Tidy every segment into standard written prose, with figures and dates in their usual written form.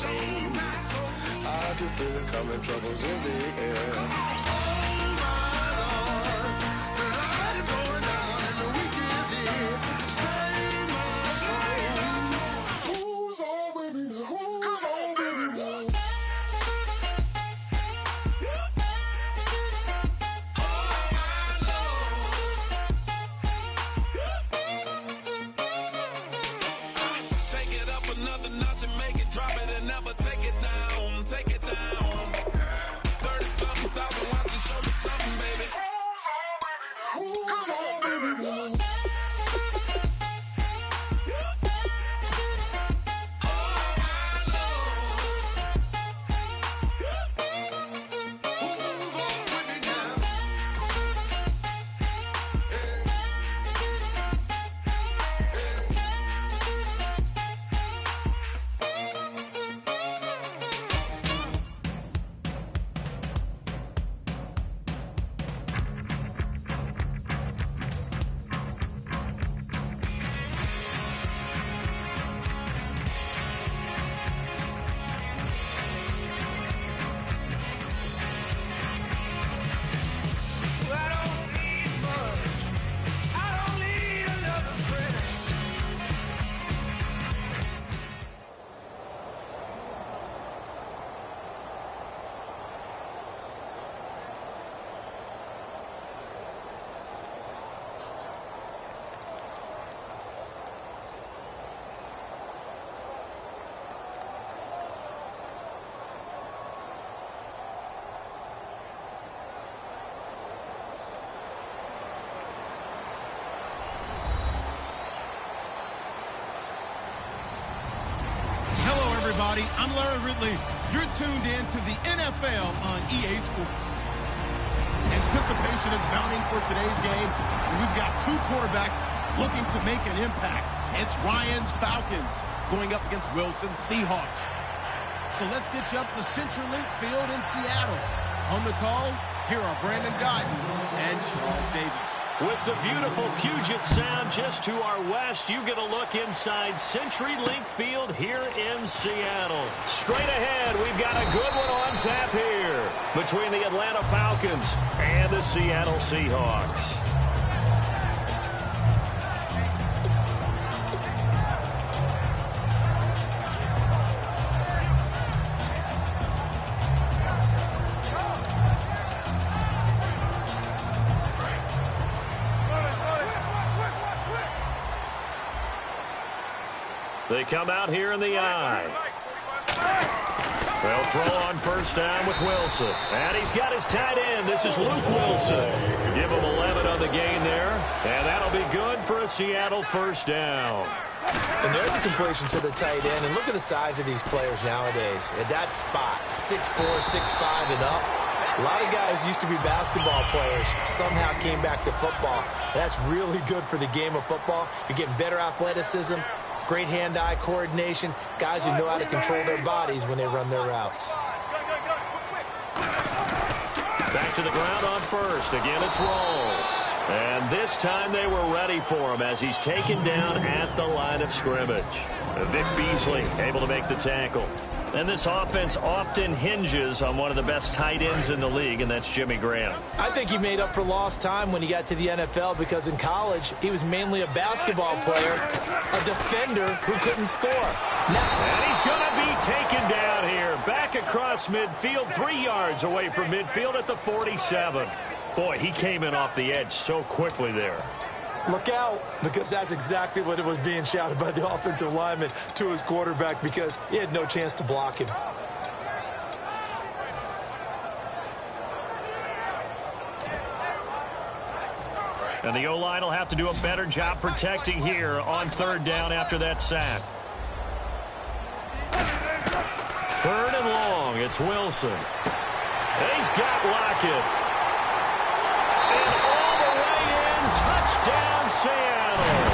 I can feel it coming, troubles in the air. I'm Larry Ridley. You're tuned in to the NFL on EA Sports. Anticipation is mounting for today's game. We've got two quarterbacks looking to make an impact. It's Ryan's Falcons going up against Wilson's Seahawks. So let's get you up to CenturyLink Field in Seattle. On the call, here are Brandon Guyton and Charles Davis. With the beautiful Puget Sound just to our west, you get a look inside CenturyLink Field here in Seattle. Straight ahead, we've got a good one on tap here between the Atlanta Falcons and the Seattle Seahawks. They come out here in the eye. They'll throw on first down with Wilson. And he's got his tight end. This is Luke Wilson. Give him 11 on the gain there. And that'll be good for a Seattle first down. And there's a completion to the tight end. And look at the size of these players nowadays. At that spot, 6'4", 6'5", and up. A lot of guys used to be basketball players, somehow came back to football. That's really good for the game of football. You're getting better athleticism, great hand-eye coordination, guys who know how to control their bodies when they run their routes. Back to the ground on first. Again, it's Rawls. And this time they were ready for him as he's taken down at the line of scrimmage. Vic Beasley able to make the tackle. And this offense often hinges on one of the best tight ends in the league, and that's Jimmy Graham. I think he made up for lost time when he got to the NFL because in college, he was mainly a basketball player, a defender who couldn't score. And he's going to be taken down here. Back across midfield, 3 yards away from midfield at the 47. Boy, he came in off the edge so quickly there. Look out, because that's exactly what it was being shouted by the offensive lineman to his quarterback because he had no chance to block him. And the O-line will have to do a better job protecting here on third down after that sack. Third and long, it's Wilson. And he's got Lockett. Touchdown, Seattle.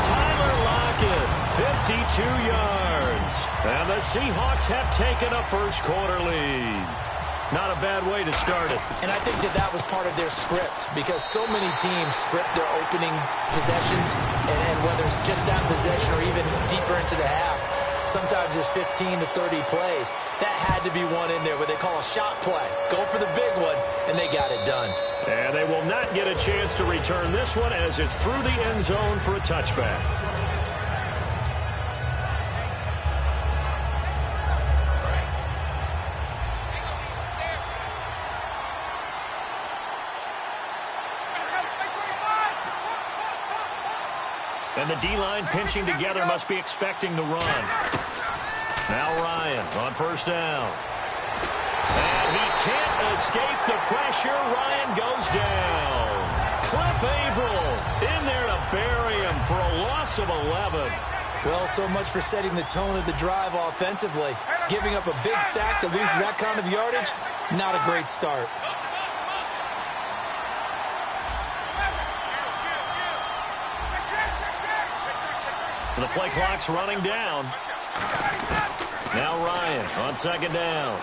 Tyler Lockett, 52 yards. And the Seahawks have taken a first-quarter lead. Not a bad way to start it. And I think that was part of their script because so many teams script their opening possessions, and whether it's just that possession or even deeper into the half, sometimes there's 15 to 30 plays. That had to be one in there what they call a shot play. Go for the big one, and they got it done. And they will not get a chance to return this one as it's through the end zone for a touchback. And the D-line pinching together must be expecting the run. Now Ryan on first down. And he can't escape the pressure. Ryan goes down. Cliff Averill in there to bury him for a loss of 11. Well, so much for setting the tone of the drive offensively. Giving up a big sack that loses that kind of yardage, not a great start. The play clock's running down. Now Ryan on second down.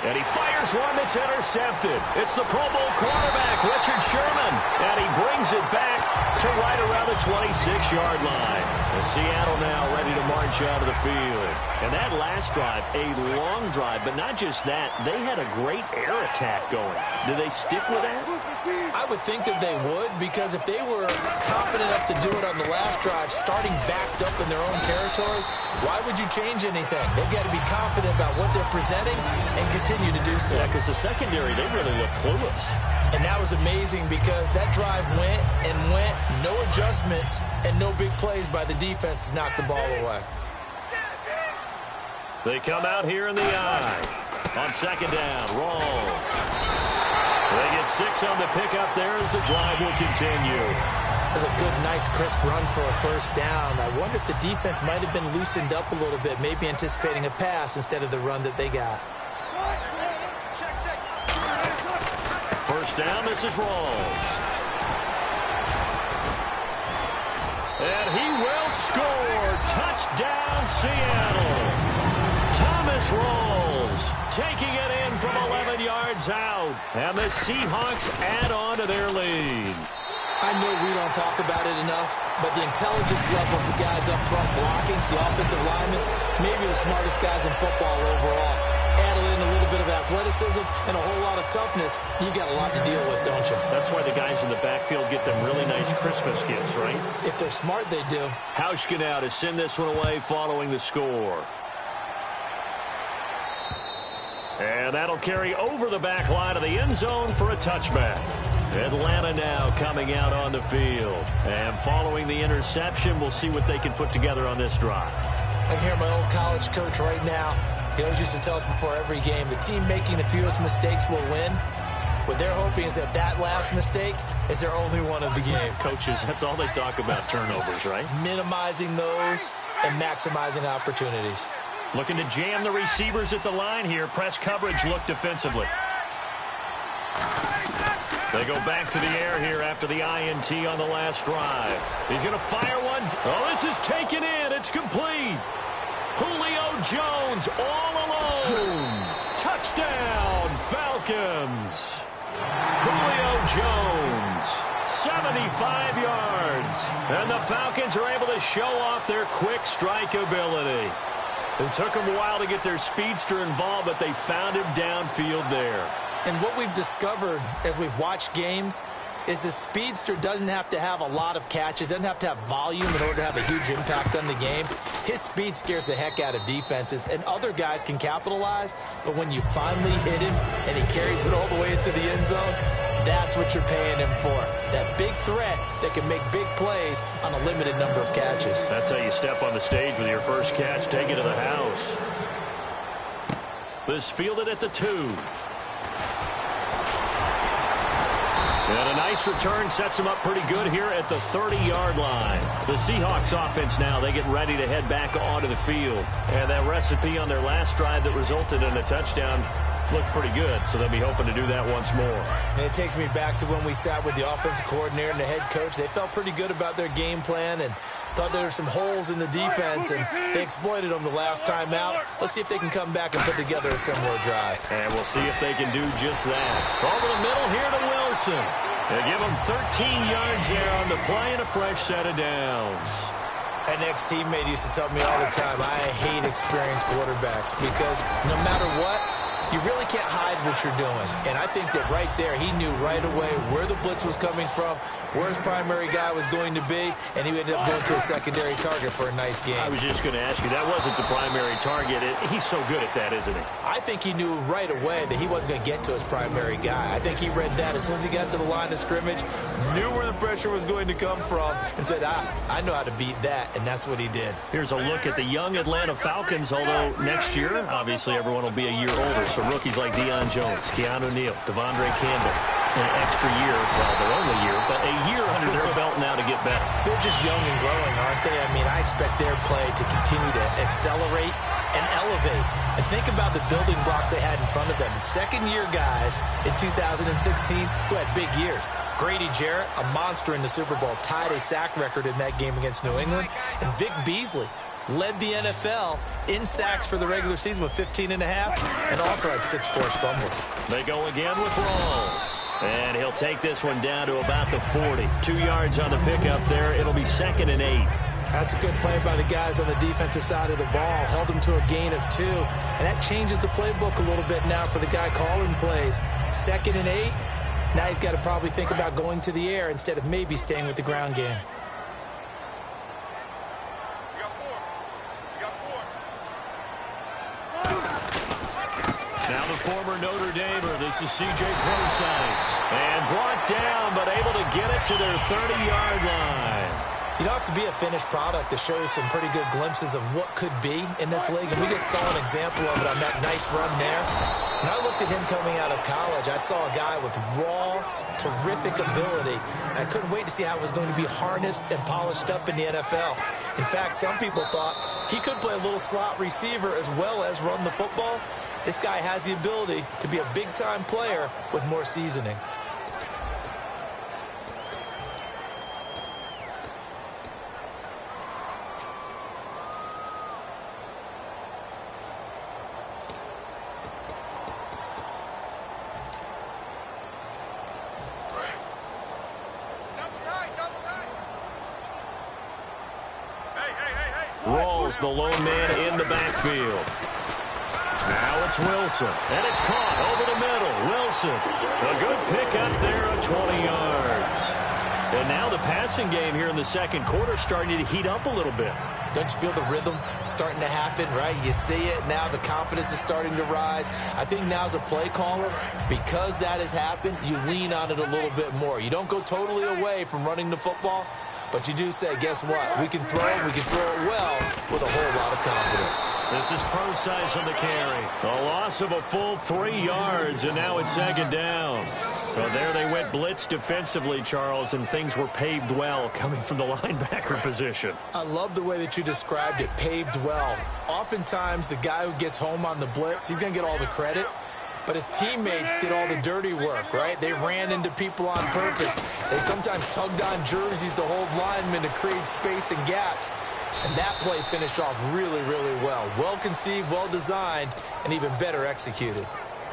And he fires one that's intercepted. It's the Pro Bowl quarterback, Richard Sherman. And he brings it back to right around the 26-yard line. And Seattle now ready to march out of the field. And that last drive, a long drive, but not just that. They had a great air attack going. Do they stick with that? I would think that they would, because if they were confident enough to do it on the last drive, starting backed up in their own territory, why would you change anything? They've got to be confident about what they're presenting and continue to do so. Yeah, because the secondary, they really look clueless. And that was amazing because that drive went and went, no adjustments, and no big plays by the defense to knock the ball away. They come out here in the eye. On second down, Rawls. They get 6 on the pickup there as the drive will continue. That's a good, nice, crisp run for a first down. I wonder if the defense might have been loosened up a little bit, maybe anticipating a pass instead of the run that they got. First down, this is Rawls. And he will score. Touchdown, Seattle. Thomas Rawls taking it in from 11 yards out. And the Seahawks add on to their lead. I know we don't talk about it enough, but the intelligence level of the guys up front blocking, the offensive linemen, maybe the smartest guys in football overall. Add in a little bit of athleticism and a whole lot of toughness, you got a lot to deal with, don't you? That's why the guys in the backfield get them really nice Christmas gifts, right? If they're smart, they do. Hauschka now to send this one away following the score. And that'll carry over the back line of the end zone for a touchback. Atlanta now coming out on the field. And following the interception, we'll see what they can put together on this drive. I hear my old college coach right now. He always used to tell us before every game, the team making the fewest mistakes will win. What they're hoping is that that last mistake is their only one of the game. Coaches, that's all they talk about, turnovers, right? Minimizing those and maximizing opportunities. Looking to jam the receivers at the line here. Press coverage look defensively. They go back to the air here after the INT on the last drive. He's going to fire one. Oh, this is taken in. It's complete. Julio Jones all alone. Touchdown, Falcons. Julio Jones, 75 yards. And the Falcons are able to show off their quick strike ability. It took them a while to get their speedster involved, but they found him downfield there. And what we've discovered as we've watched games is the speedster doesn't have to have a lot of catches, doesn't have to have volume in order to have a huge impact on the game. His speed scares the heck out of defenses, and other guys can capitalize, but when you finally hit him and he carries it all the way into the end zone, that's what you're paying him for. That big threat that can make big plays on a limited number of catches. That's how you step on the stage with your first catch, take it to the house. This fielded at the 2. And a nice return sets them up pretty good here at the 30-yard line. The Seahawks offense now, they get ready to head back onto the field. And that recipe on their last drive that resulted in a touchdown looked pretty good, so they'll be hoping to do that once more. And it takes me back to when we sat with the offensive coordinator and the head coach. They felt pretty good about their game plan and thought there were some holes in the defense, and they exploited them the last time out. Let's see if they can come back and put together a similar drive. And we'll see if they can do just that. Over the middle here to Wilson. They give him 13 yards there on the play and a fresh set of downs. An ex-teammate used to tell me all the time, I hate experienced quarterbacks because no matter what, you really can't hide what you're doing. And I think that right there, he knew right away where the blitz was coming from, where his primary guy was going to be, and he ended up going to a secondary target for a nice game. I was just going to ask you, that wasn't the primary target. He's so good at that, isn't he? I think he knew right away that he wasn't going to get to his primary guy. I think he read that as soon as he got to the line of scrimmage, knew where the pressure was going to come from, and said, I know how to beat that, and that's what he did. Here's a look at the young Atlanta Falcons, although next year, obviously, everyone will be a year older. So rookies like Deion Jones, Keanu Neal, Devondre Campbell, an extra year, well, their only year, but a year under their belt now to get better. They're just young and growing, aren't they? I mean, I expect their play to continue to accelerate and elevate. And think about the building blocks they had in front of them. Second-year guys in 2016 who had big years. Grady Jarrett, a monster in the Super Bowl, tied a sack record in that game against New England. And Vic Beasley led the NFL in sacks for the regular season with 15.5 and also had 6 forced fumbles. They go again with Rawls. And he'll take this one down to about the 40. 2 yards on the pickup there. It'll be 2nd and 8. That's a good play by the guys on the defensive side of the ball. Held them to a gain of 2. And that changes the playbook a little bit now for the guy calling plays. 2nd and 8. Now he's got to probably think about going to the air instead of maybe staying with the ground game. Now the former Notre Damer, this is C.J. Procise. And brought down, but able to get it to their 30-yard line. You don't have to be a finished product to show some pretty good glimpses of what could be in this league. And we just saw an example of it on that nice run there. When I looked at him coming out of college, I saw a guy with raw, terrific ability. And I couldn't wait to see how it was going to be harnessed and polished up in the NFL. In fact, some people thought he could play a little slot receiver as well as run the football. This guy has the ability to be a big-time player with more seasoning. Rawls, the lone man in the backfield. Now it's Wilson, and it's caught over the middle. Wilson, a good pick up there of 20 yards. And now the passing game here in the second quarter starting to heat up a little bit. Don't you feel the rhythm starting to happen, right? You see it now. The confidence is starting to rise. I think now as a play caller, because that has happened, you lean on it a little bit more. You don't go totally away from running the football, but you do say, guess what? We can throw it well with a whole lot of confidence. This is Procise on the carry. A loss of a full 3 yards, and now it's 2nd down. Well, there they went blitz defensively, Charles, and things were paved well coming from the linebacker position. I love the way that you described it, paved well. Oftentimes, the guy who gets home on the blitz, he's going to get all the credit. But his teammates did all the dirty work, right? They ran into people on purpose. They sometimes tugged on jerseys to hold linemen to create space and gaps. And that play finished off really, really well. Well conceived, well designed, and even better executed.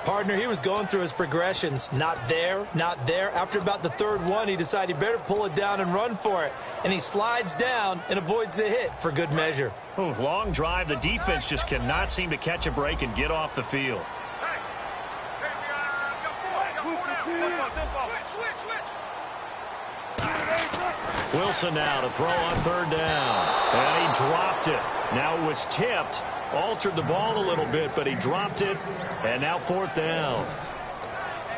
Partner, he was going through his progressions. Not there, not there. After about the 3rd one, he decided he better pull it down and run for it. And he slides down and avoids the hit for good measure. Ooh, long drive. The defense just cannot seem to catch a break and get off the field. Wilson now to throw on 3rd down. And he dropped it. Now it was tipped. Altered the ball a little bit, but he dropped it. And now 4th down.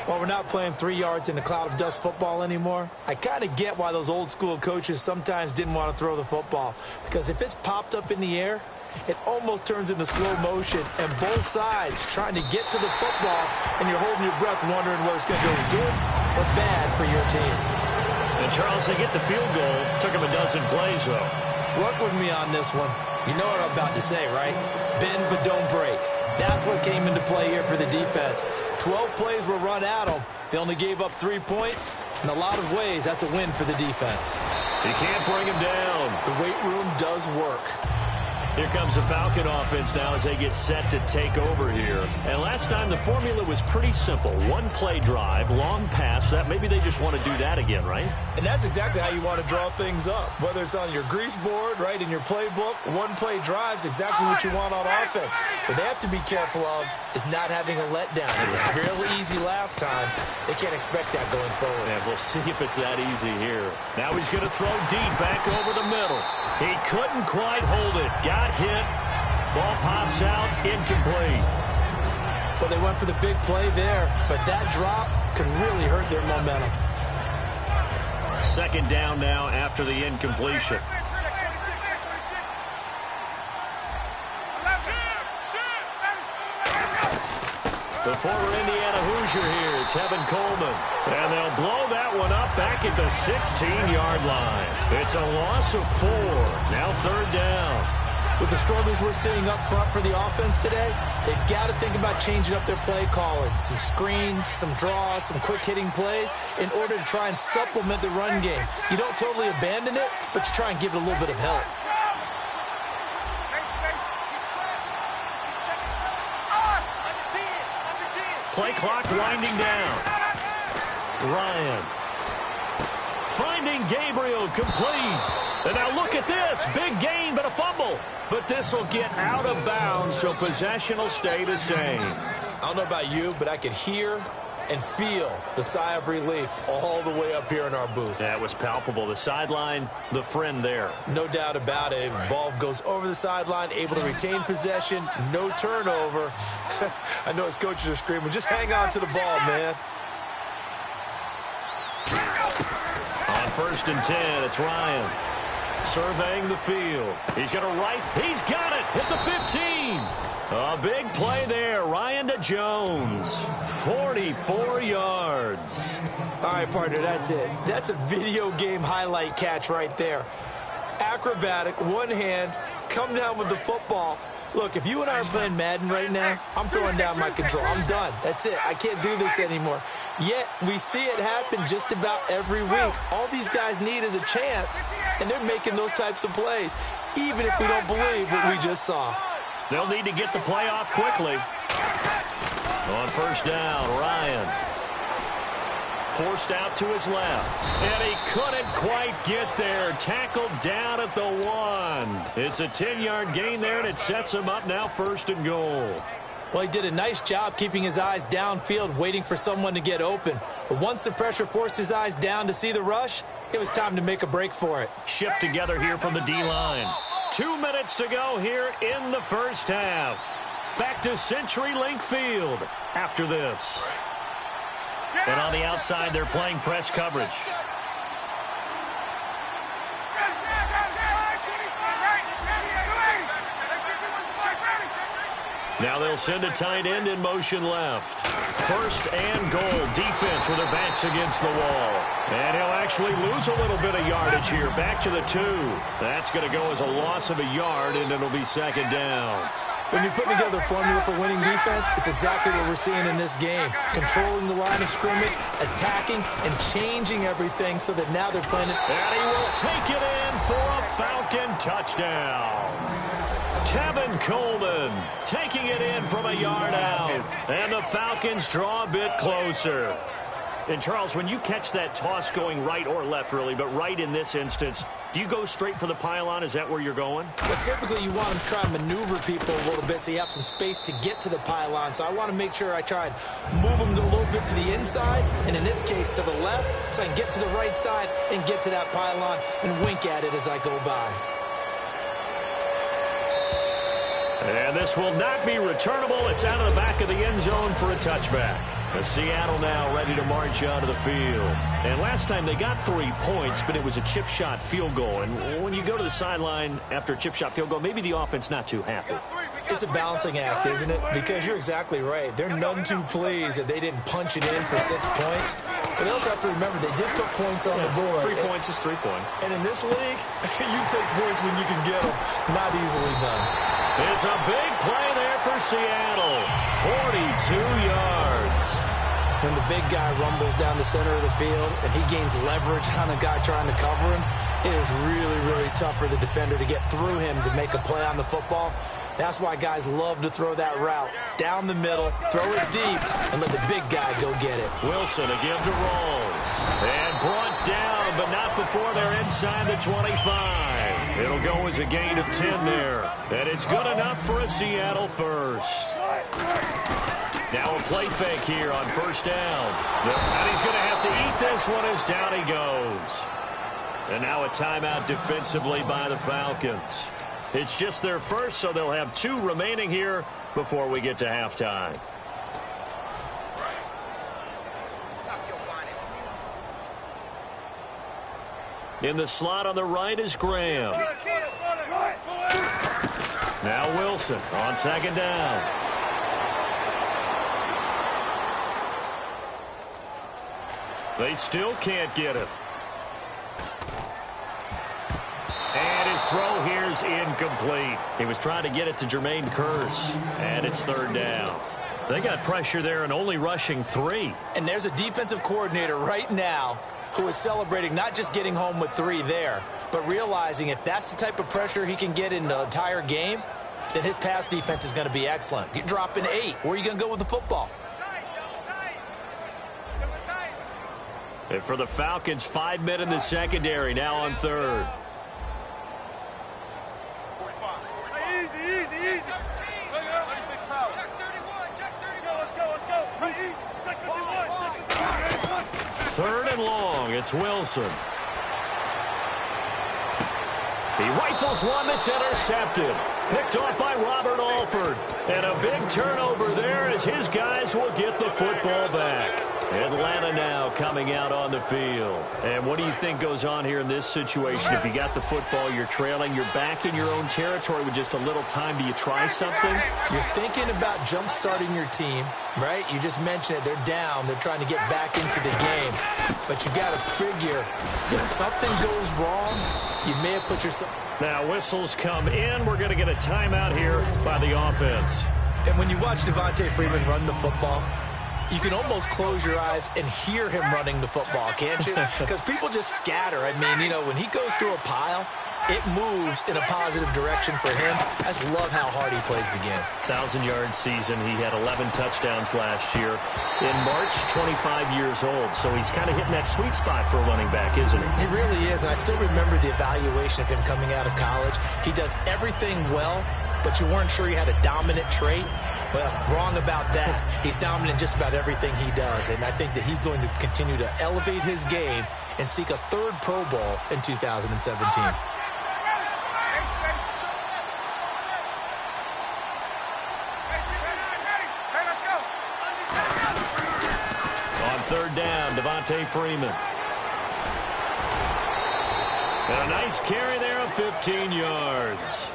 Well, we're not playing 3 yards in a cloud of dust football anymore. I kind of get why those old school coaches sometimes didn't want to throw the football. Because if it's popped up in the air, it almost turns into slow motion. And both sides trying to get to the football, and you're holding your breath wondering whether it's going to go good or bad for your team. And, Charles, they get the field goal. Took him a dozen plays, though. Work with me on this one. You know what I'm about to say, right? Bend but don't break. That's what came into play here for the defense. 12 plays were run at them. They only gave up 3 points. In a lot of ways, that's a win for the defense. You can't bring him down. The weight room does work. Here comes the Falcon offense now as they get set to take over here. And last last time the formula was pretty simple. One play drive, long pass. That maybe they just want to do that again, right? And that's exactly how you want to draw things up. Whether it's on your grease board, right, in your playbook, one play drive's exactly what you want on offense. What they have to be careful of is not having a letdown. It was fairly easy last time. They can't expect that going forward. And we'll see if it's that easy here. Now he's going to throw deep back over the middle. He couldn't quite hold it. Got hit. Ball pops out, incomplete. Well, they went for the big play there, but that drop could really hurt their momentum. Second down now after the incompletion. The former Indiana Hoosier here, Tevin Coleman. And they'll blow that one up back at the 16-yard line. It's a loss of 4. Now third down. With the struggles we're seeing up front for the offense today, they've got to think about changing up their play calling. Some screens, some draws, some quick-hitting plays in order to try and supplement the run game. You don't totally abandon it, but you try and give it a little bit of help. Play clock winding down. Ryan. Finding Gabriel, complete. And now look at this. Big gain, but a fumble. But this will get out of bounds, so possession will stay the same. I don't know about you, but I could hear and feel the sigh of relief all the way up here in our booth. That was palpable. The sideline, the friend there. No doubt about it. Ball goes over the sideline, able to retain possession, no turnover. I know his coaches are screaming, just hang on to the ball, man. On 1st and 10, it's Ryan. Surveying the field. He's got a right. He's got it. Hit the 15. A big play there. Ryan to Jones. 44 yards. All right, partner, that's it. That's a video game highlight catch right there. Acrobatic, one hand, come down with the football. Look, if you and I are playing Madden right now, I'm throwing down my control. I'm done. That's it. I can't do this anymore. Yet, we see it happen just about every week. All these guys need is a chance, and they're making those types of plays, even if we don't believe what we just saw. They'll need to get the play off quickly. On 1st down, Ryan. Forced out to his left. And he couldn't quite get there. Tackled down at the 1. It's a 10-yard gain there, and it sets him up now 1st and goal. Well, he did a nice job keeping his eyes downfield, waiting for someone to get open. But once the pressure forced his eyes down to see the rush, it was time to make a break for it. Shift together here from the D-line. 2 minutes to go here in the first half. Back to CenturyLink Field after this. And on the outside, they're playing press coverage. Now they'll send a tight end in motion left. 1st and goal. Defense with their backs against the wall. And he'll actually lose a little bit of yardage here. Back to the 2. That's going to go as a loss of a yard, and it'll be 2nd down. When you're putting together a formula for winning defense, it's exactly what we're seeing in this game. Controlling the line of scrimmage, attacking, and changing everything so that now they're playing it. And he will take it in for a Falcon touchdown. Tevin Coleman taking it in from a yard out. And the Falcons draw a bit closer. And, Charles, when you catch that toss going right or left, really, but right in this instance, do you go straight for the pylon? Is that where you're going? Well, typically you want to try and maneuver people a little bit so you have some space to get to the pylon. So I want to make sure I try and move them a little bit to the inside, and in this case to the left, so I can get to the right side and get to that pylon and wink at it as I go by. And this will not be returnable. It's out of the back of the end zone for a touchback. Seattle now ready to march out of the field. And last time they got 3 points, but it was a chip shot field goal. And when you go to the sideline after a chip shot field goal, maybe the offense not too happy. It's a balancing act, isn't it? Because you're exactly right. They're none too pleased that they didn't punch it in for 6 points. But they also have to remember they did put points on the board. 3 points is 3 points. And in this league, you take points when you can get them. Not easily done. It's a big play there for Seattle. 42 yards. When the big guy rumbles down the center of the field and he gains leverage on a guy trying to cover him, it is really, really tough for the defender to get through him to make a play on the football. That's why guys love to throw that route. Down the middle, throw it deep, and let the big guy go get it. Wilson again to Rolls. And brought down, but not before they're inside the 25. It'll go as a gain of 10 there. And it's good enough for a Seattle first. Now a play fake here on first down. And he's going to have to eat this one as down he goes. And now a timeout defensively by the Falcons. It's just their first, so they'll have 2 remaining here before we get to halftime. In the slot on the right is Graham. Now Wilson on second down. They still can't get it. And his throw here is incomplete. He was trying to get it to Jermaine Kearse, and it's third down. They got pressure there and only rushing 3. And there's a defensive coordinator right now who is celebrating not just getting home with 3 there, but realizing if that's the type of pressure he can get in the entire game, then his pass defense is going to be excellent. You're dropping 8. Where are you going to go with the football? And for the Falcons, 5 men in the secondary, now on third. Third and long, it's Wilson. He rifles one that's intercepted. Picked off by Robert Alford. And a big turnover there as his guys will get the football back. Atlanta now coming out on the field. And what do you think goes on here in this situation? If you got the football, you're trailing, you're back in your own territory with just a little time. Do you try something? You're thinking about jump-starting your team, right? You just mentioned it. They're down. They're trying to get back into the game. But you got to figure if something goes wrong, you may have put yourself... Now whistles come in. We're going to get a timeout here by the offense. And when you watch Devontae Freeman run the football, you can almost close your eyes and hear him running the football, can't you? Because people just scatter. I mean, you know, when he goes through a pile, it moves in a positive direction for him. I just love how hard he plays the game. 1,000-yard season. He had 11 touchdowns last year. In March, 25 years old. So he's kind of hitting that sweet spot for a running back, isn't he? He really is. And I still remember the evaluation of him coming out of college. He does everything well, but you weren't sure he had a dominant trait. Well, wrong about that. He's dominant in just about everything he does, and I think that he's going to continue to elevate his game and seek a 3rd Pro Bowl in 2017. On third down, Devontae Freeman. And a nice carry there of 15 yards.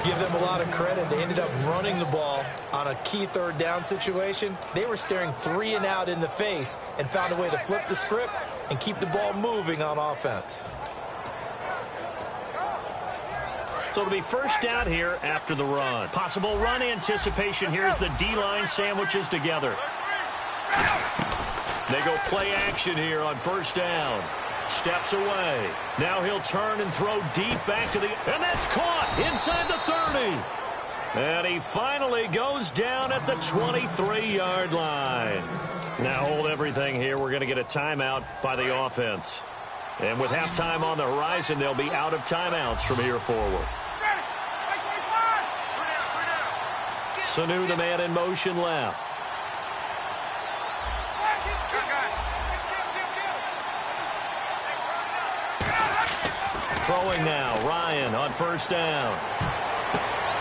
Give them a lot of credit. They ended up running the ball on a key 3rd down situation. They were staring 3 and out in the face and found a way to flip the script and keep the ball moving on offense. So it'll be first down here after the run. Possible run anticipation. Here's the D-line sandwiches together. They go play action here on first down. Steps away. Now he'll turn and throw deep back to the... And that's caught inside the 30. And he finally goes down at the 23-yard line. Now hold everything here. We're going to get a timeout by the offense. And with halftime on the horizon, they'll be out of timeouts from here forward. Sanu, the man in motion left. Throwing now, Ryan on first down.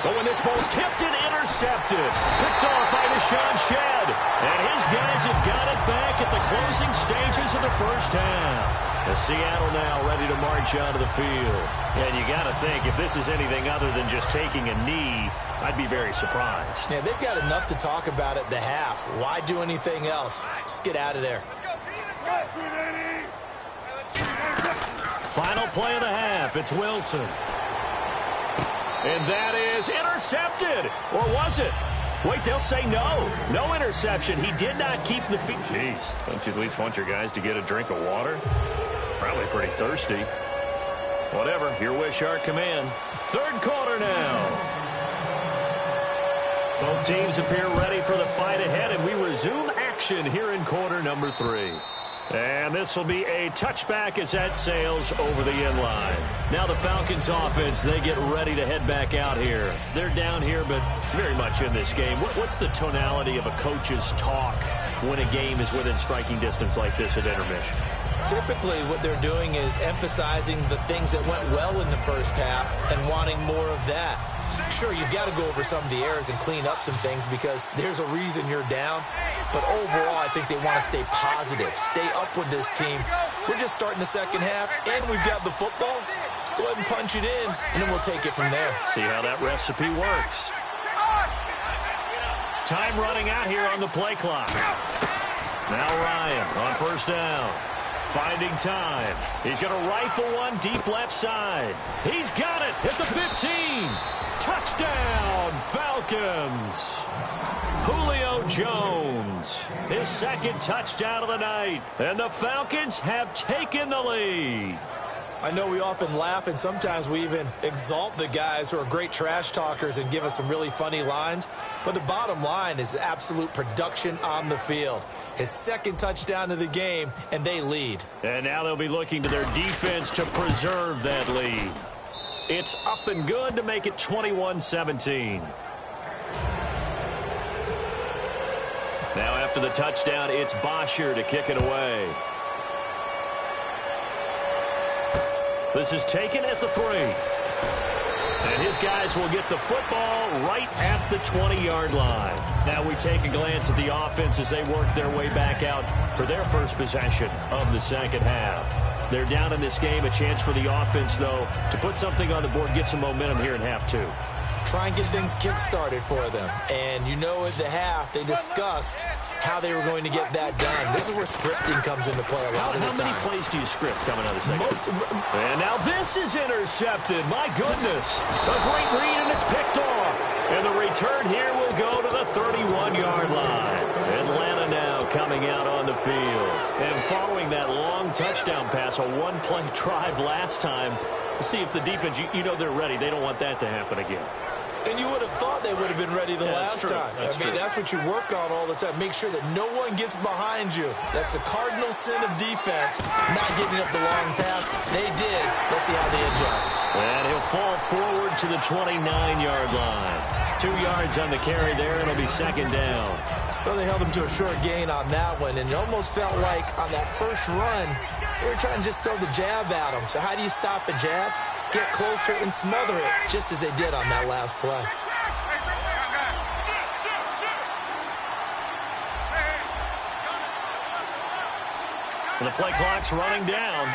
But when this ball's tipped and intercepted, picked off by Deshaun Shedd. And his guys have got it back at the closing stages of the first half. As Seattle now ready to march onto the field. And you got to think, if this is anything other than just taking a knee, I'd be very surprised. Yeah, they've got enough to talk about at the half. Why do anything else? Let's get out of there. Final play of the half. It's Wilson. And that is intercepted. Or was it? Wait, they'll say no. No interception. He did not keep the feet. Jeez, don't you at least want your guys to get a drink of water? Probably pretty thirsty. Whatever, your wish, our command. Third quarter now. Both teams appear ready for the fight ahead, and we resume action here in quarter number 3. And this will be a touchback as that sails over the end line. Now the Falcons offense, they get ready to head back out here. They're down here, but very much in this game. What's the tonality of a coach's talk when a game is within striking distance like this at intermission? Typically, what they're doing is emphasizing the things that went well in the first half and wanting more of that. Sure, you've got to go over some of the errors and clean up some things because there's a reason you're down. But overall, I think they want to stay positive, stay up with this team. We're just starting the second half, and we've got the football. Let's go ahead and punch it in, and then we'll take it from there. See how that recipe works. Time running out here on the play clock. Now Ryan on first down. Finding time. He's going to rifle one deep left side. He's got it at the 15. Touchdown, Falcons. Julio Jones, his second touchdown of the night. And the Falcons have taken the lead. I know we often laugh, and sometimes we even exalt the guys who are great trash talkers and give us some really funny lines. But the bottom line is absolute production on the field. His second touchdown of the game, and they lead. And now they'll be looking to their defense to preserve that lead. It's up and good to make it 21-17. Now after the touchdown, it's Bosher to kick it away. This is taken at the 3. And his guys will get the football right at the 20-yard line. Now we take a glance at the offense as they work their way back out for their first possession of the second half. They're down in this game. A chance for the offense, though, to put something on the board, get some momentum here in half 2. Try and get things kick-started for them. And you know at the half, they discussed how they were going to get that done. This is where scripting comes into play a lot of the time. How many plays do you script coming out of the second? And now this is intercepted. My goodness. A great read, and it's picked off. And the return here will go to the 31-yard line. Atlanta now coming out on the field. And following that long touchdown pass, a one-play drive last time, see if the defense, you know they're ready. They don't want that to happen again. And you would have thought they would have been ready the last time. That's what you work on all the time. Make sure that no one gets behind you. That's the cardinal sin of defense, not giving up the long pass. They did. Let's see how they adjust. And he'll fall forward to the 29-yard line. 2 yards on the carry there, and it'll be second down. Well, they held him to a short gain on that one, and it almost felt like on that first run, they were trying to just throw the jab at him. So how do you stop a jab? Get closer and smother it, just as they did on that last play. And the play clock's running down.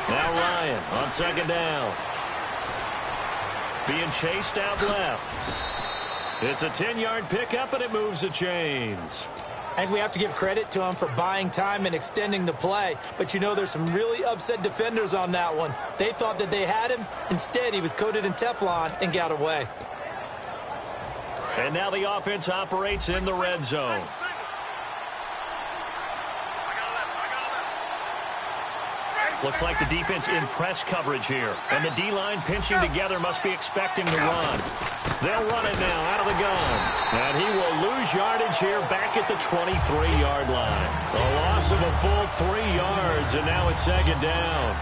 Now Ryan on second down. Being chased out left. It's a 10-yard pickup, and it moves the chains. I think we have to give credit to him for buying time and extending the play. But, you know, there's some really upset defenders on that one. They thought that they had him. Instead, he was coated in Teflon and got away. And now the offense operates in the red zone. Looks like the defense in press coverage here. And the D-line pinching together must be expecting to run. They'll run it now out of the gun. And he will lose yardage here back at the 23-yard line. A loss of a full 3 yards, and now it's second down.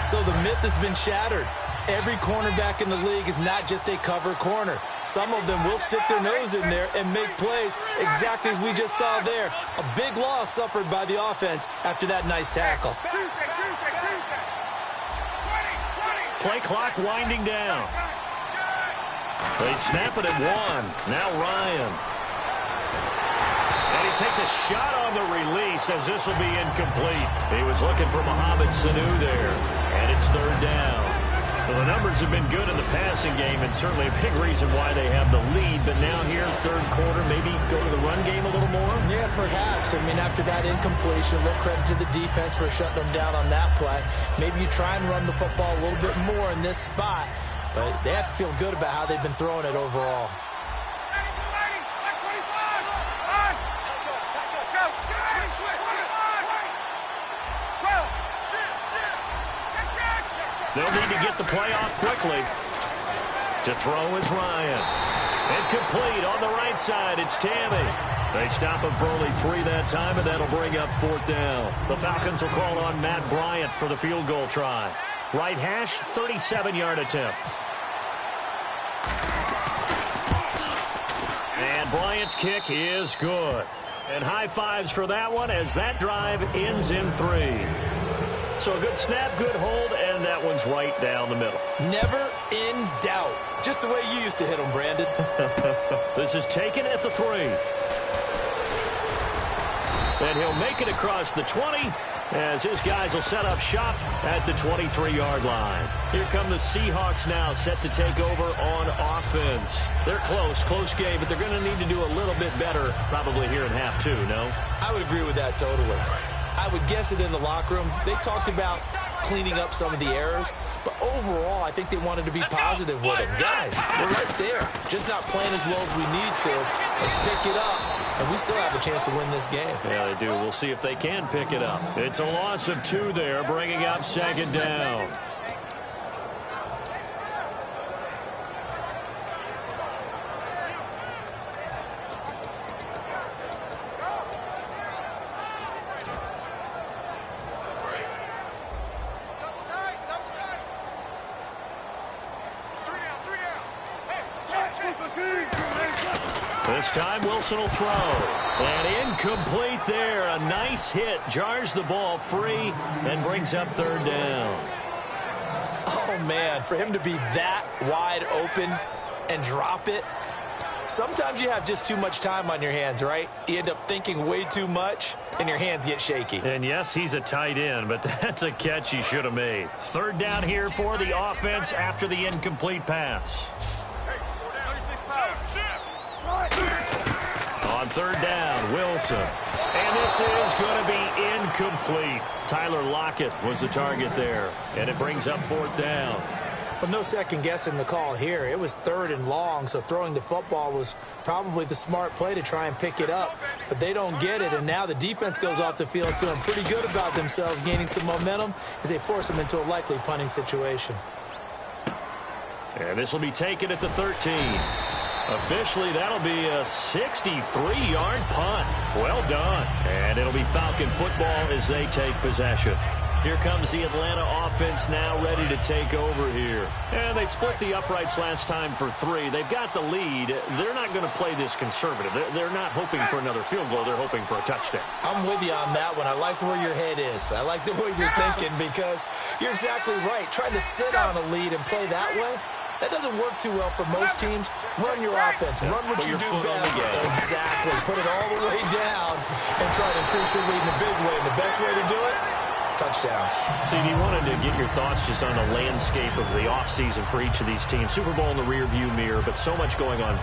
So the myth has been shattered. Every cornerback in the league is not just a cover corner. Some of them will stick their nose in there and make plays exactly as we just saw there. A big loss suffered by the offense after that nice tackle. Play clock winding down. They snap it at 1. Now Ryan. And he takes a shot on the release as this will be incomplete. He was looking for Mohamed Sanu there. And it's third down. Well, the numbers have been good in the passing game, and certainly a big reason why they have the lead. But now here, third quarter, maybe go to the run game a little more? Yeah, perhaps. I mean, after that incompletion, a little credit to the defense for shutting them down on that play. Maybe you try and run the football a little bit more in this spot. But they have to feel good about how they've been throwing it overall. They'll need to get the play off quickly. To throw is Ryan. Incomplete on the right side. It's Tammy. They stop him for only 3 that time, and that'll bring up 4th down. The Falcons will call on Matt Bryant for the field goal try. Right hash, 37-yard attempt. And Bryant's kick is good. And high fives for that one as that drive ends in 3. So a good snap, good hold, and that one's right down the middle. Never in doubt. Just the way you used to hit them, Brandon. This is taken at the 3. And he'll make it across the 20 as his guys will set up shop at the 23-yard line. Here come the Seahawks now, set to take over on offense. They're close game, but they're going to need to do a little bit better probably here in half 2, no? I would agree with that totally. I would guess it in the locker room. They talked about cleaning up some of the errors, but overall, I think they wanted to be positive with them. Guys, we're right there. Just not playing as well as we need to. Let's pick it up, and we still have a chance to win this game. Yeah, they do. We'll see if they can pick it up. It's a loss of 2 there, bringing up 2nd down. This time Wilson will throw. And incomplete there. A nice hit. Jars the ball free and brings up 3rd down. Oh, man, for him to be that wide open and drop it. Sometimes you have just too much time on your hands, right? You end up thinking way too much, and your hands get shaky. And yes, he's a tight end, but that's a catch he should have made. 3rd down here for the offense after the incomplete pass. On 3rd down, Wilson. And this is going to be incomplete. Tyler Lockett was the target there, and it brings up 4th down. But no second guessing the call here. It was 3rd and long, so throwing the football was probably the smart play to try and pick it up. But they don't get it, and now the defense goes off the field feeling pretty good about themselves, gaining some momentum as they force them into a likely punting situation. And this will be taken at the 13. Officially, that'll be a 63-yard punt. Well done. And it'll be Falcon football as they take possession. Here comes the Atlanta offense now ready to take over here. And they split the uprights last time for 3. They've got the lead. They're not going to play this conservative. They're not hoping for another field goal. They're hoping for a touchdown. I'm with you on that one. I like where your head is. I like the way you're thinking because you're exactly right. Trying to sit on a lead and play that way, that doesn't work too well for most teams. Run your offense. Run what you do best. Exactly. Put it all the way down and try to increase your lead in a big way. And the best way to do it, touchdowns. CD, wanted to get your thoughts just on the landscape of the offseason for each of these teams. Super Bowl in the rearview mirror, but so much going on.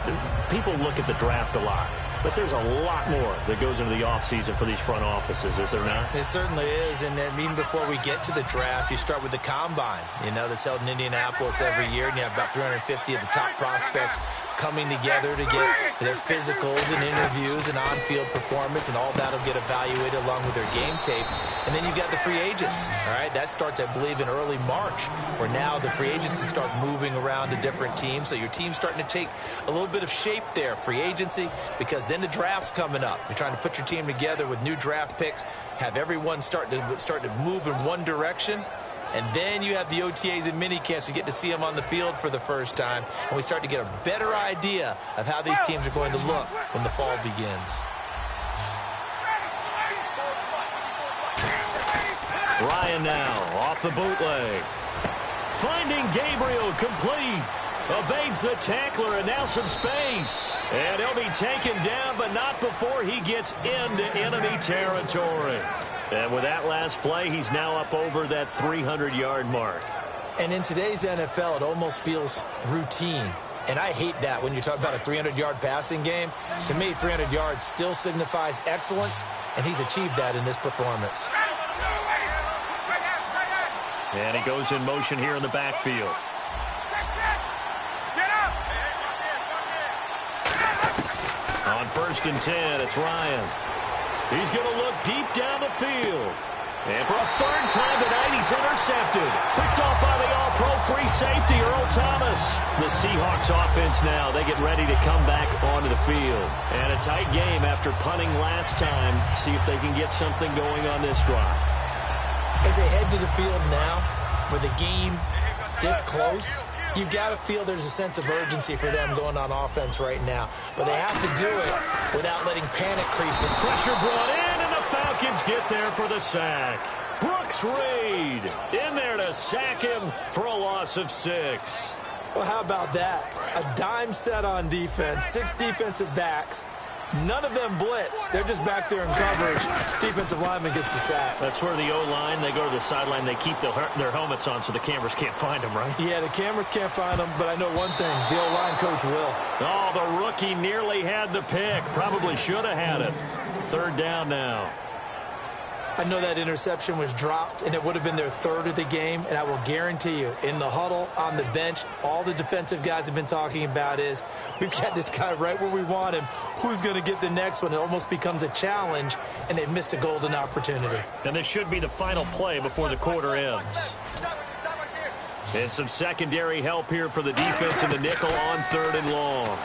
People look at the draft a lot. But there's a lot more that goes into the offseason for these front offices, is there not? It certainly is, and then even before we get to the draft, you start with the Combine, that's held in Indianapolis every year, and you have about 350 of the top prospects coming together to get their physicals and interviews and on-field performance, and all that will get evaluated along with their game tape. And then you've got the free agents, all right? That starts, I believe, in early March, where now the free agents can start moving around to different teams, so your team's starting to take a little bit of shape there, free agency, because then the draft's coming up. You're trying to put your team together with new draft picks, have everyone start to move in one direction, and then you have the OTAs and minicamps. We get to see them on the field for the first time, and we start to get a better idea of how these teams are going to look when the fall begins. Ryan now off the bootleg. Finding Gabriel complete. Evades the tackler, and now some space. And he'll be taken down, but not before he gets into enemy territory. And with that last play, he's now up over that 300-yard mark. And in today's NFL, it almost feels routine. And I hate that when you talk about a 300-yard passing game. To me, 300 yards still signifies excellence, and he's achieved that in this performance. And he goes in motion here in the backfield. On 1st and 10, it's Ryan. He's going to look deep down the field. And for a third time tonight, he's intercepted. Picked off by the all-pro free safety, Earl Thomas. The Seahawks offense now, they get ready to come back onto the field. And a tight game after punting last time. See if they can get something going on this drive. As they head to the field now, with the game this close, you've got to feel there's a sense of urgency for them going on offense right now. But they have to do it without letting panic creep in. Pressure brought in, and the Falcons get there for the sack. Brooks Reed in there to sack him for a loss of 6. Well, how about that? A dime set on defense, 6 defensive backs. None of them blitz. They're just back there in coverage. Defensive lineman gets the sack. That's where the O-line, they go to the sideline, they keep their helmets on so the cameras can't find them, right? Yeah, the cameras can't find them, but I know one thing. The O-line coach will. Oh, the rookie nearly had the pick. Probably should have had it. 3rd down now. I know that interception was dropped, and it would have been their 3rd of the game, and I will guarantee you, in the huddle, on the bench, all the defensive guys have been talking about is, we've got this guy right where we want him. Who's going to get the next one? It almost becomes a challenge, and they've missed a golden opportunity. And this should be the final play before the quarter ends. And some secondary help here for the defense in the nickel on 3rd and long.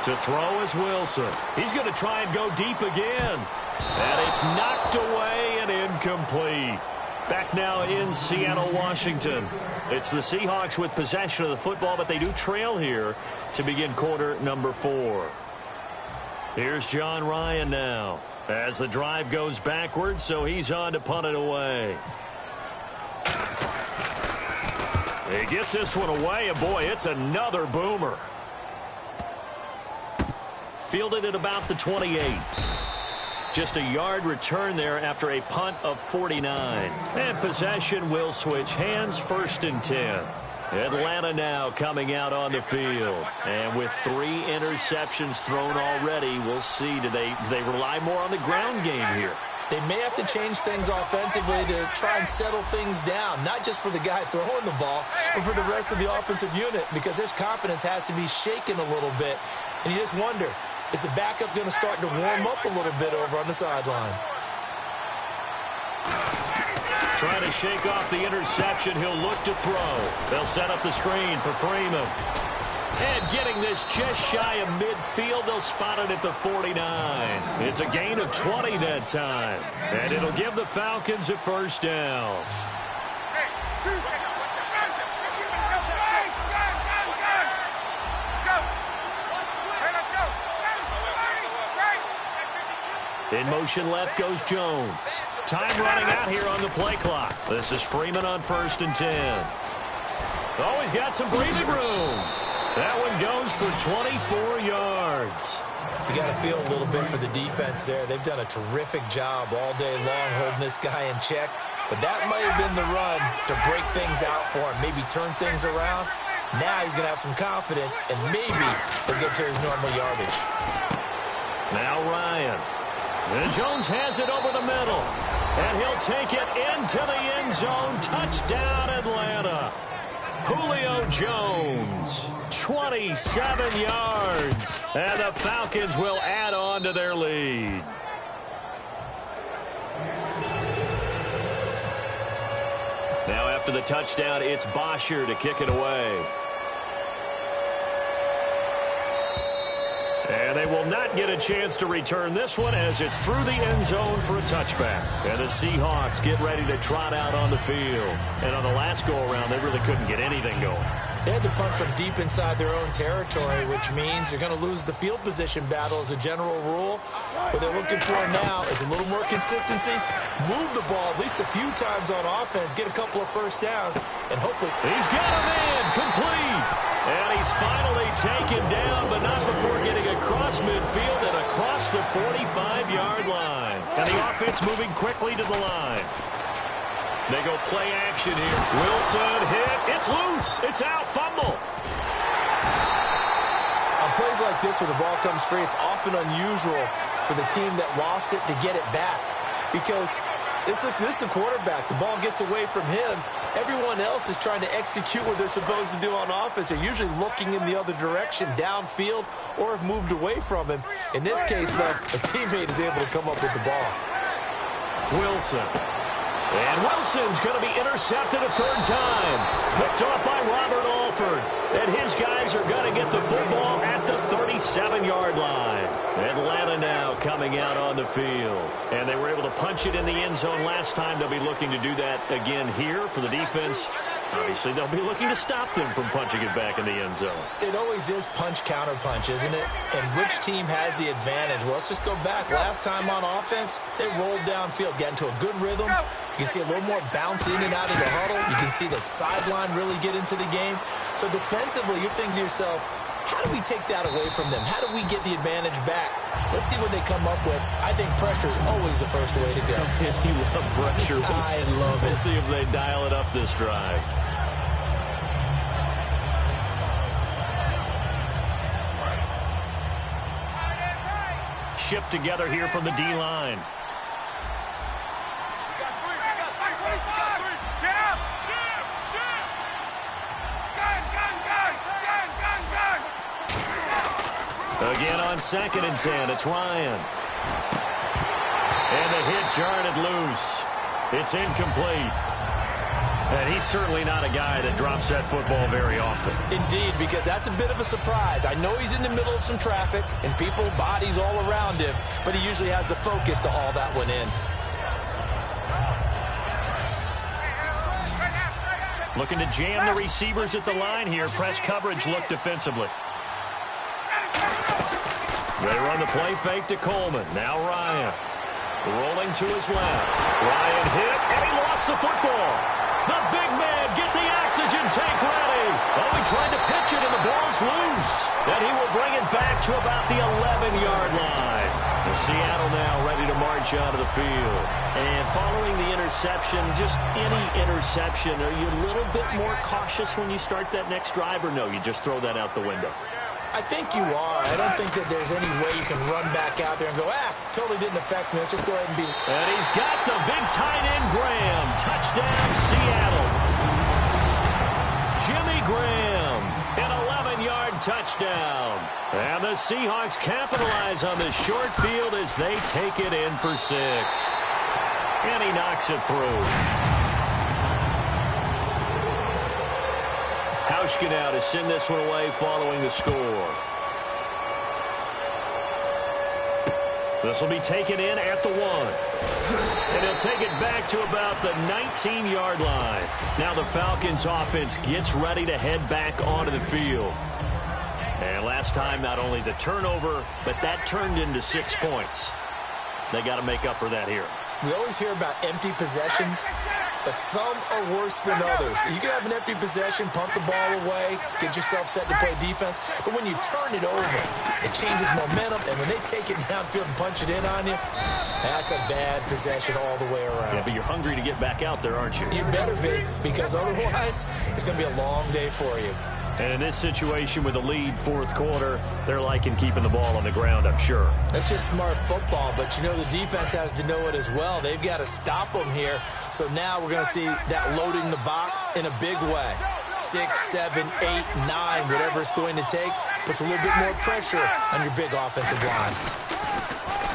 To throw is Wilson. He's going to try and go deep again. And it's knocked away and incomplete. Back now in Seattle, Washington. It's the Seahawks with possession of the football, but they do trail here to begin quarter number 4. Here's John Ryan now as the drive goes backwards, so he's on to punt it away. He gets this one away, and boy, it's another boomer. Fielded at about the 28. Just a yard return there after a punt of 49. And possession will switch hands, 1st and 10. Atlanta now coming out on the field. And with 3 interceptions thrown already, we'll see. Do they rely more on the ground game here? They may have to change things offensively to try and settle things down, not just for the guy throwing the ball, but for the rest of the offensive unit, because their confidence has to be shaken a little bit. And you just wonder, is the backup going to start to warm up a little bit over on the sideline? Trying to shake off the interception. He'll look to throw. They'll set up the screen for Freeman. And getting this just shy of midfield, they'll spot it at the 49. It's a gain of 20 that time. And it'll give the Falcons a 1st down. In motion left goes Jones. Time running out here on the play clock. This is Freeman on 1st and 10. Oh, he's got some breathing room. That one goes for 24 yards. You got to feel a little bit for the defense there. They've done a terrific job all day long holding this guy in check. But that might have been the run to break things out for him, maybe turn things around. Now he's going to have some confidence, and maybe he'll get to his normal yardage. Now Ryan. And Jones has it over the middle. And he'll take it into the end zone. Touchdown, Atlanta. Julio Jones, 27 yards. And the Falcons will add on to their lead. Now after the touchdown, it's Bosher to kick it away. And they will not get a chance to return this one as it's through the end zone for a touchback. And the Seahawks get ready to trot out on the field. And on the last go-around, they really couldn't get anything going. They had to punt from deep inside their own territory, which means you're going to lose the field position battle as a general rule. What they're looking for now is a little more consistency, move the ball at least a few times on offense, get a couple of 1st downs, and hopefully... He's got a man, complete! And he's finally taken down, but not before getting across midfield and across the 45-yard line. And the offense moving quickly to the line. They go play action here. Wilson hit. It's loose. It's out. Fumble. On plays like this where the ball comes free, it's often unusual for the team that lost it to get it back. Because this is the quarterback. The ball gets away from him. Everyone else is trying to execute what they're supposed to do on offense. They're usually looking in the other direction, downfield, or have moved away from him. In this case, though, a teammate is able to come up with the ball. Wilson. And the offense moving quickly to the line. They go play action here. Wilson hit. It's loose. It's out. Fumble. On plays like this where the ball comes free, it's often unusual for the team that lost it to get it back. Because this is the quarterback. The ball gets away from him. In this case, though, a teammate is able to come up with the ball. Wilson. And Wilson's going to be intercepted a third time. Picked off by Robert Alford. And his guys are going to get the football at the 37-yard line. Atlanta now coming out on the field. And they were able to punch it in the end zone last time. They'll be looking to do that again here for the defense. Obviously, they'll be looking to stop them from punching it back in the end zone. It always is punch-counter-punch, isn't it? And which team has the advantage? Well, let's just go back. Last time on offense, they rolled downfield, got into a good rhythm. You can see a little more bounce in and out of the huddle. You can see the sideline really get into the game. So defensively, you're thinking to yourself, how do we take that away from them? How do we get the advantage back? Let's see what they come up with. I think pressure is always the first way to go. You love pressure. I love it. We'll see if they dial it up this drive. Shift together here from the D-line. Again on 2nd and 10, it's Ryan. And the hit jarred loose. It's incomplete. And he's certainly not a guy that drops that football very often. Indeed, because that's a bit of a surprise. I know he's in the middle of some traffic and people, bodies all around him, but he usually has the focus to haul that one in. Looking to jam the receivers at the line here. Press coverage look defensively. They run the play fake to Coleman. Now Ryan. Rolling to his left. Ryan hit, and he lost the football. The big man, get the oxygen tank ready. Oh, he tried to pitch it, and the ball's loose. And he will bring it back to about the 11-yard line. And Seattle now ready to march out of the field. And following the interception, just any interception, are you a little bit more cautious when you start that next drive, or no, you just throw that out the window? I think you are. I don't think that there's any way you can run back out there and go, totally didn't affect me. Let's just go ahead and be... And he's got the big tight end, Graham. Touchdown, Seattle. Jimmy Graham, an 11-yard touchdown. And the Seahawks capitalize on the short field as they take it in for 6. And he knocks it through. Hauschka now to send this one away following the score. This will be taken in at the 1. And he'll take it back to about the 19-yard line. Now the Falcons offense gets ready to head back onto the field. And last time, not only the turnover, but that turned into 6 points. They got to make up for that here. We always hear about empty possessions, but some are worse than others. You can have an empty possession, pump the ball away, get yourself set to play defense, but when you turn it over, it changes momentum, and when they take it downfield and punch it in on you, that's a bad possession all the way around. Yeah, but you're hungry to get back out there, aren't you? You better be, because otherwise, it's going to be a long day for you. And in this situation with a lead 4th quarter, they're liking keeping the ball on the ground, I'm sure. That's just smart football, but you know the defense has to know it as well. They've got to stop them here. So now we're going to see that loading the box in a big way. 6, 7, 8, 9, whatever it's going to take, puts a little bit more pressure on your big offensive line.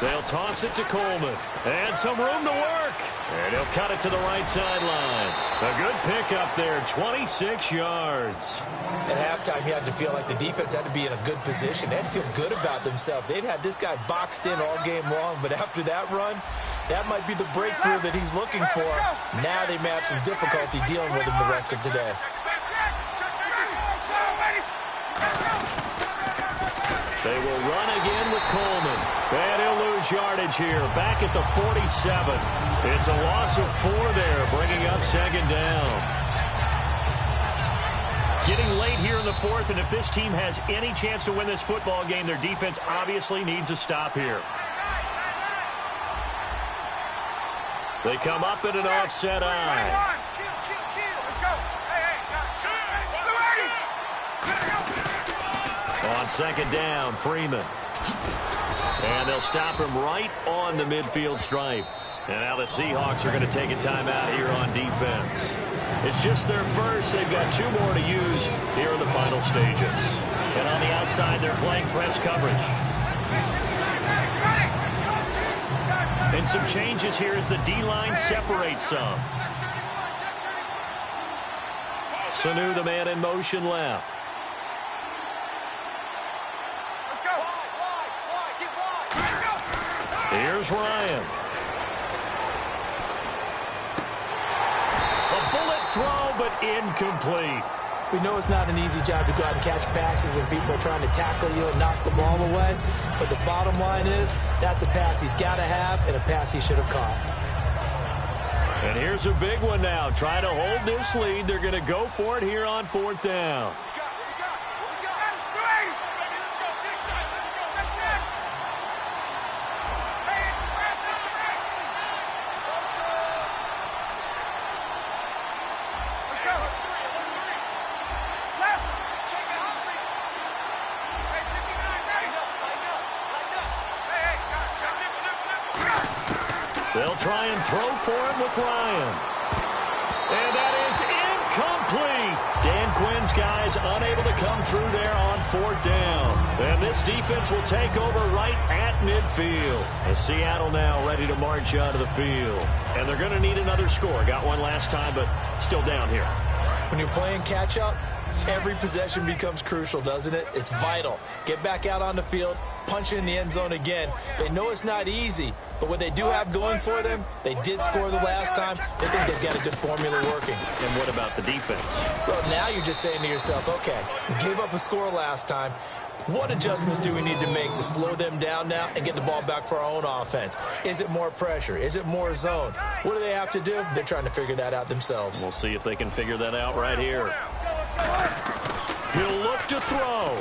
They'll toss it to Coleman. And some room to work. And he'll cut it to the right sideline. A good pickup there, 26 yards. At halftime, you had to feel like the defense had to be in a good position. They had to feel good about themselves. They'd had this guy boxed in all game long, but after that run, that might be the breakthrough that he's looking for. Now they may have some difficulty dealing with him the rest of today. They will run again with Coleman. And he'll lose yardage here, back at the 47. It's a loss of 4 there, bringing up 2nd down. Getting late here in the 4th, and if this team has any chance to win this football game, their defense obviously needs a stop here. They come up at an offset eye. On 2nd down, Freeman. And they'll stop him right on the midfield stripe. And now the Seahawks are going to take a timeout here on defense. It's just their first. They've got 2 more to use here in the final stages. And on the outside, they're playing press coverage. And some changes here as the D-line separates some. Sanu, the man in motion left. Let's go. Here's Ryan. A bullet throw, but incomplete. We know it's not an easy job to go out and catch passes when people are trying to tackle you and knock the ball away. But the bottom line is, that's a pass he's got to have and a pass he should have caught. And here's a big one now. Trying to hold this lead. They're going to go for it here on 4th down. They'll try and throw for it with Ryan. And that is incomplete. Dan Quinn's guys unable to come through there on 4th down. And this defense will take over right at midfield. As Seattle now ready to march out of the field. And they're going to need another score. Got one last time, but still down here. When you're playing catch-up, every possession becomes crucial, doesn't it? It's vital. Get back out on the field, punch it in the end zone again. They know it's not easy, but what they do have going for them, they did score the last time. They think they've got a good formula working. And what about the defense? Well, now you're just saying to yourself, okay, we gave up a score last time. What adjustments do we need to make to slow them down now and get the ball back for our own offense? Is it more pressure? Is it more zone? What do they have to do? They're trying to figure that out themselves. We'll see if they can figure that out right here. He'll look to throw.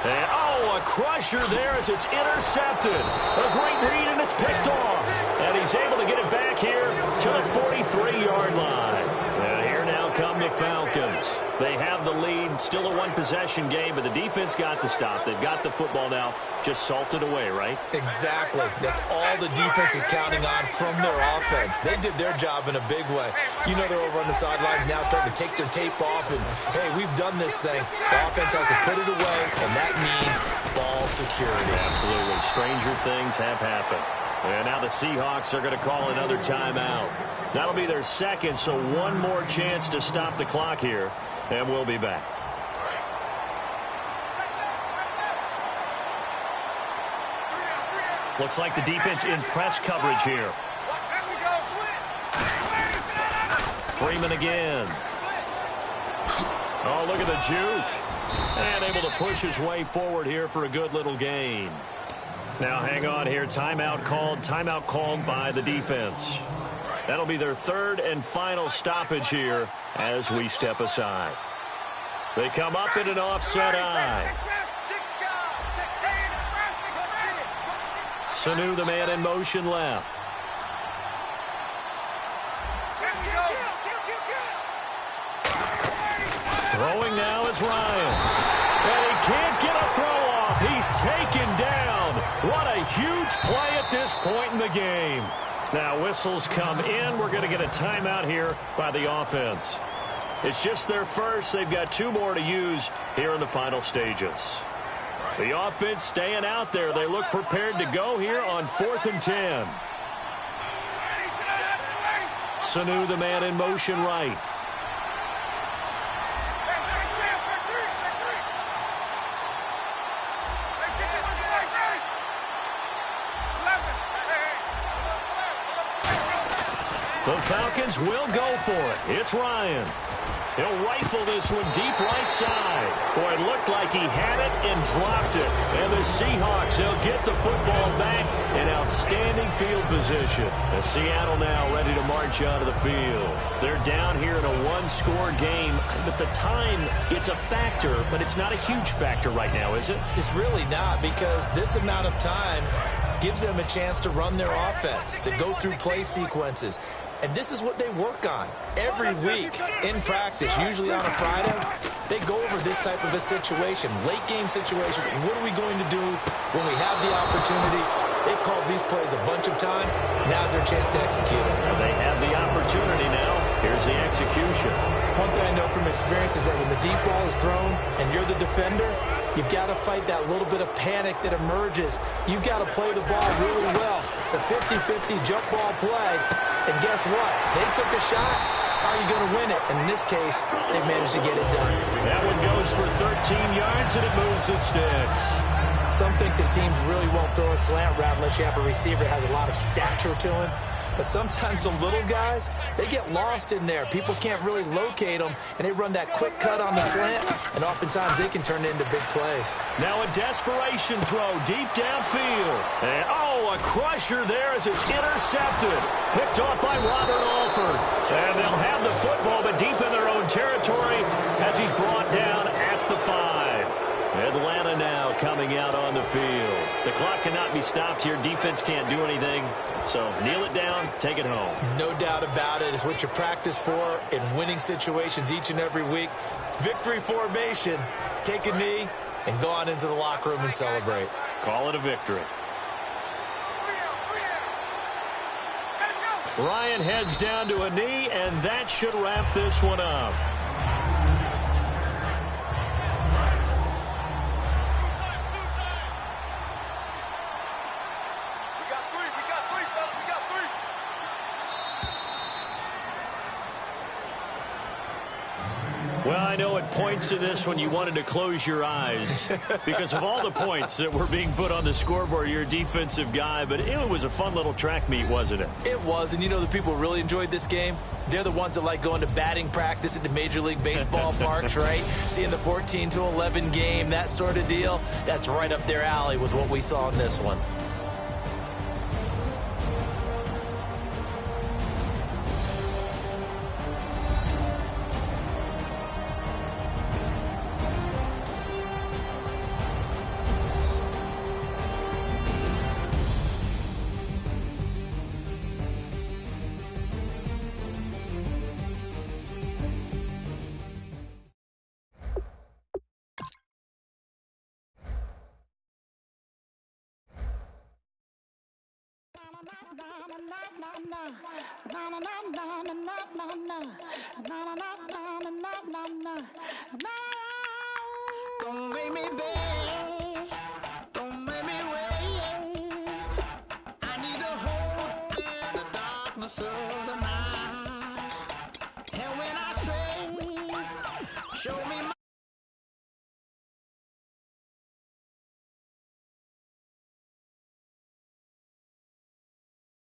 And, a crusher there as it's intercepted. A great read, and it's picked off. And he's able to get it back here to the 43-yard line. And here now come the Falcons. They have the lead, still a one-possession game, but the defense got to stop. They've got the football now, just salted away, right? Exactly. That's all the defense is counting on from their offense. They did their job in a big way. You know they're over on the sidelines now starting to take their tape off, and, hey, we've done this thing. The offense has to put it away, and that means ball security. Absolutely. Stranger things have happened. And now the Seahawks are going to call another timeout. That'll be their second, so one more chance to stop the clock here, and we'll be back. Looks like the defense in press coverage here. Freeman again. Oh, look at the juke. And able to push his way forward here for a good little gain. Now hang on here. Timeout called by the defense. That'll be their third and final stoppage here as we step aside. They come up in an offset eye. Sanu, the man in motion left. Throwing now is Ryan. And he can't get a throw off. He's taken down. What a huge play at this point in the game. Now whistles come in. We're going to get a timeout here by the offense. It's just their first. They've got two more to use here in the final stages. The offense staying out there. They look prepared to go here on 4th and 10. Sanu, the man in motion right. The Falcons will go for it. It's Ryan. He'll rifle this one deep right side. Boy, it looked like he had it and dropped it. And the Seahawks, they'll get the football back in outstanding field position. And Seattle now ready to march out of the field. They're down here in a one-score game. But the time, it's a factor, but it's not a huge factor right now, is it? It's really not, because this amount of time gives them a chance to run their offense, to go through play sequences. And this is what they work on every week in practice, usually on a Friday. They go over this type of a situation, late game situation. What are we going to do when we have the opportunity? They've called these plays a bunch of times. Now's their chance to execute them. And they have the opportunity now. Here's the execution. One thing I know from experience is that when the deep ball is thrown and you're the defender, you've got to fight that little bit of panic that emerges. You've got to play the ball really well. It's a 50-50 jump ball play. And guess what? They took a shot. How are you going to win it? And in this case, they managed to get it done. That one goes for 13 yards, and it moves the sticks. Some think that teams really won't throw a slant route unless you have a receiver that has a lot of stature to him. But sometimes the little guys, they get lost in there. People can't really locate them, and they run that quick cut on the slant, and oftentimes they can turn it into big plays. Now a desperation throw deep downfield. And, a crusher there as it's intercepted. Picked off by Robert Alford. And they'll have the football, but deep in their own territory as he's brought down at the 5. Atlanta now coming out on the field. The clock cannot be stopped here. Defense can't do anything. So kneel it down, take it home. No doubt about it. It's what you practice for in winning situations each and every week. Victory formation. Take a knee and go on into the locker room and celebrate. Call it a victory. Ryan heads down to a knee, and that should wrap this one up. Well, I know at points in this one you wanted to close your eyes because of all the points that were being put on the scoreboard. You're a defensive guy, but it was a fun little track meet, wasn't it? It was, and you know the people who really enjoyed this game? They're the ones that like going to batting practice at the Major League Baseball parks, right? Seeing the 14-11 game, that sort of deal. That's right up their alley with what we saw in this one. Don't make me beg, don't make me wait. I need a hold in the darkness of